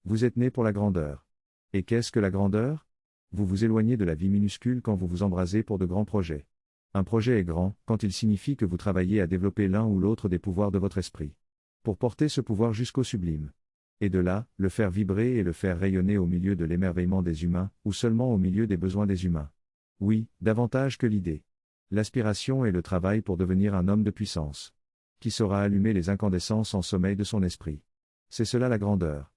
Vous êtes né pour la grandeur. Et qu'est-ce que la grandeur? Vous vous éloignez de la vie minuscule quand vous vous embrasez pour de grands projets. Un projet est grand, quand il signifie que vous travaillez à développer l'un ou l'autre des pouvoirs de votre esprit. Pour porter ce pouvoir jusqu'au sublime. Et de là, le faire vibrer et le faire rayonner au milieu de l'émerveillement des humains, ou seulement au milieu des besoins des humains. Oui, davantage que l'idée. L'aspiration et le travail pour devenir un homme de puissance. Qui saura allumer les incandescences en sommeil de son esprit. C'est cela la grandeur.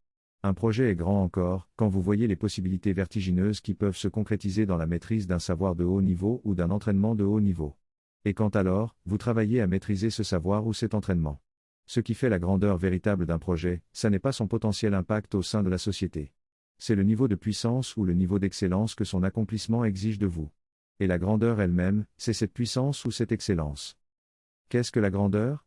Un projet est grand encore, quand vous voyez les possibilités vertigineuses qui peuvent se concrétiser dans la maîtrise d'un savoir de haut niveau ou d'un entraînement de haut niveau. Et quand alors, vous travaillez à maîtriser ce savoir ou cet entraînement. Ce qui fait la grandeur véritable d'un projet, ça n'est pas son potentiel impact au sein de la société. C'est le niveau de puissance ou le niveau d'excellence que son accomplissement exige de vous. Et la grandeur elle-même, c'est cette puissance ou cette excellence. Qu'est-ce que la grandeur?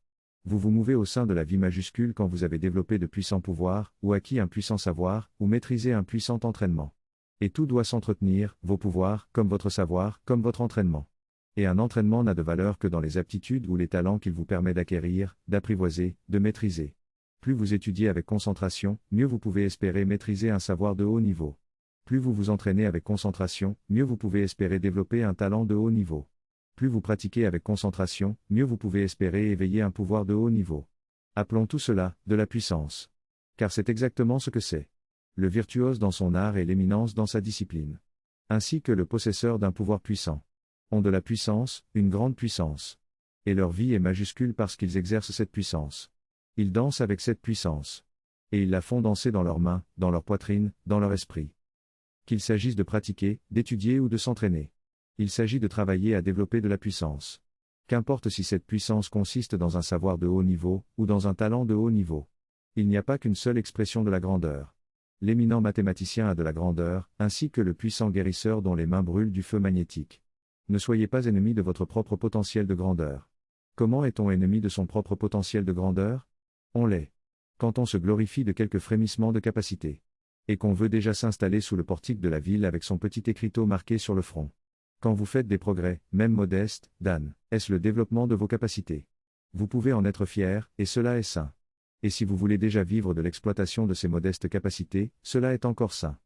Vous vous mouvez au sein de la vie majuscule quand vous avez développé de puissants pouvoirs, ou acquis un puissant savoir, ou maîtrisé un puissant entraînement. Et tout doit s'entretenir, vos pouvoirs, comme votre savoir, comme votre entraînement. Et un entraînement n'a de valeur que dans les aptitudes ou les talents qu'il vous permet d'acquérir, d'apprivoiser, de maîtriser. Plus vous étudiez avec concentration, mieux vous pouvez espérer maîtriser un savoir de haut niveau. Plus vous vous entraînez avec concentration, mieux vous pouvez espérer développer un talent de haut niveau. Plus vous pratiquez avec concentration, mieux vous pouvez espérer éveiller un pouvoir de haut niveau. Appelons tout cela, de la puissance. Car c'est exactement ce que c'est. Le virtuose dans son art et l'éminence dans sa discipline. Ainsi que le possesseur d'un pouvoir puissant. Ont de la puissance, une grande puissance. Et leur vie est majuscule parce qu'ils exercent cette puissance. Ils dansent avec cette puissance. Et ils la font danser dans leurs mains, dans leur poitrine, dans leur esprit. Qu'il s'agisse de pratiquer, d'étudier ou de s'entraîner. Il s'agit de travailler à développer de la puissance. Qu'importe si cette puissance consiste dans un savoir de haut niveau, ou dans un talent de haut niveau. Il n'y a pas qu'une seule expression de la grandeur. L'éminent mathématicien a de la grandeur, ainsi que le puissant guérisseur dont les mains brûlent du feu magnétique. Ne soyez pas ennemi de votre propre potentiel de grandeur. Comment est-on ennemi de son propre potentiel de grandeur? On l'est. Quand on se glorifie de quelques frémissements de capacité. Et qu'on veut déjà s'installer sous le portique de la ville avec son petit écriteau marqué sur le front. Quand vous faites des progrès, même modestes, Dan, est-ce le développement de vos capacités? Vous pouvez en être fier, et cela est sain. Et si vous voulez déjà vivre de l'exploitation de ces modestes capacités, cela est encore sain.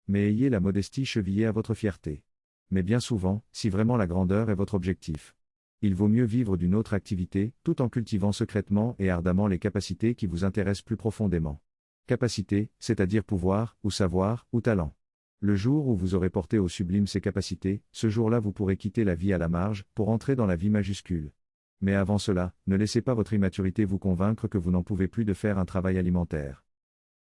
Mais ayez la modestie chevillée à votre fierté. Mais bien souvent, si vraiment la grandeur est votre objectif, il vaut mieux vivre d'une autre activité, tout en cultivant secrètement et ardemment les capacités qui vous intéressent plus profondément. Capacité, c'est-à-dire pouvoir, ou savoir, ou talent. Le jour où vous aurez porté au sublime ces capacités, ce jour-là vous pourrez quitter la vie à la marge, pour entrer dans la vie majuscule. Mais avant cela, ne laissez pas votre immaturité vous convaincre que vous n'en pouvez plus de faire un travail alimentaire.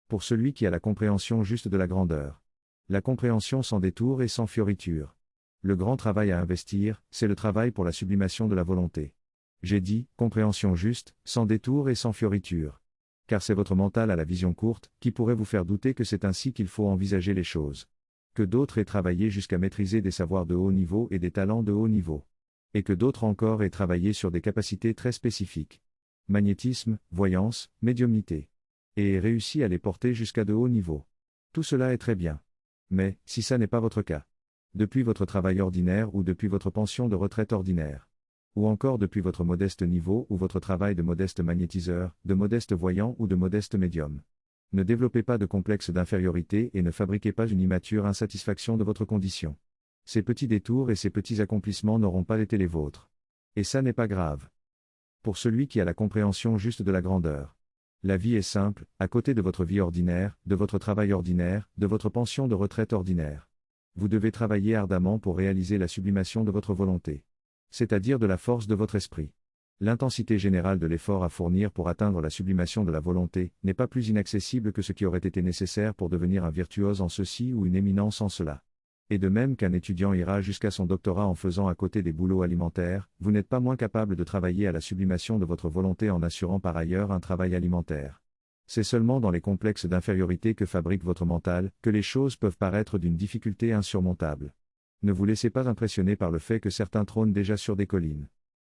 Pour celui qui a la compréhension juste de la grandeur. La compréhension sans détour et sans fioriture. Le grand travail à investir, c'est le travail pour la sublimation de la volonté. J'ai dit, compréhension juste, sans détour et sans fioriture. Car c'est votre mental à la vision courte, qui pourrait vous faire douter que c'est ainsi qu'il faut envisager les choses. Que d'autres aient travaillé jusqu'à maîtriser des savoirs de haut niveau et des talents de haut niveau. Et que d'autres encore aient travaillé sur des capacités très spécifiques. Magnétisme, voyance, médiumnité. Et aient réussi à les porter jusqu'à de haut niveau. Tout cela est très bien. Mais, si ça n'est pas votre cas. Depuis votre travail ordinaire ou depuis votre pension de retraite ordinaire. Ou encore depuis votre modeste niveau ou votre travail de modeste magnétiseur, de modeste voyant ou de modeste médium. Ne développez pas de complexe d'infériorité et ne fabriquez pas une immature insatisfaction de votre condition. Ces petits détours et ces petits accomplissements n'auront pas été les vôtres. Et ça n'est pas grave. Pour celui qui a la compréhension juste de la grandeur. La vie est simple, à côté de votre vie ordinaire, de votre travail ordinaire, de votre pension de retraite ordinaire. Vous devez travailler ardemment pour réaliser la sublimation de votre volonté. C'est-à-dire de la force de votre esprit. L'intensité générale de l'effort à fournir pour atteindre la sublimation de la volonté n'est pas plus inaccessible que ce qui aurait été nécessaire pour devenir un virtuose en ceci ou une éminence en cela. Et de même qu'un étudiant ira jusqu'à son doctorat en faisant à côté des boulots alimentaires, vous n'êtes pas moins capable de travailler à la sublimation de votre volonté en assurant par ailleurs un travail alimentaire. C'est seulement dans les complexes d'infériorité que fabrique votre mental, que les choses peuvent paraître d'une difficulté insurmontable. Ne vous laissez pas impressionner par le fait que certains trônent déjà sur des collines.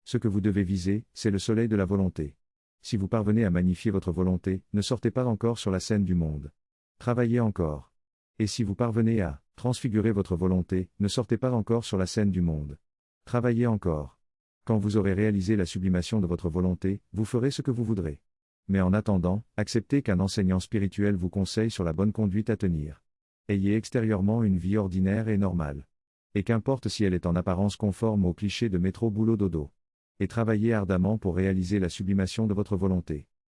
Ce que vous devez viser, c'est le soleil de la volonté. Si vous parvenez à magnifier votre volonté, ne sortez pas encore sur la scène du monde. Travaillez encore. Et si vous parvenez à transfigurer votre volonté, ne sortez pas encore sur la scène du monde. Travaillez encore. Quand vous aurez réalisé la sublimation de votre volonté, vous ferez ce que vous voudrez. Mais en attendant, acceptez qu'un enseignant spirituel vous conseille sur la bonne conduite à tenir. Ayez extérieurement une vie ordinaire et normale. Et qu'importe si elle est en apparence conforme aux clichés de métro boulot dodo. Et travaillez ardemment pour réaliser la sublimation de votre volonté.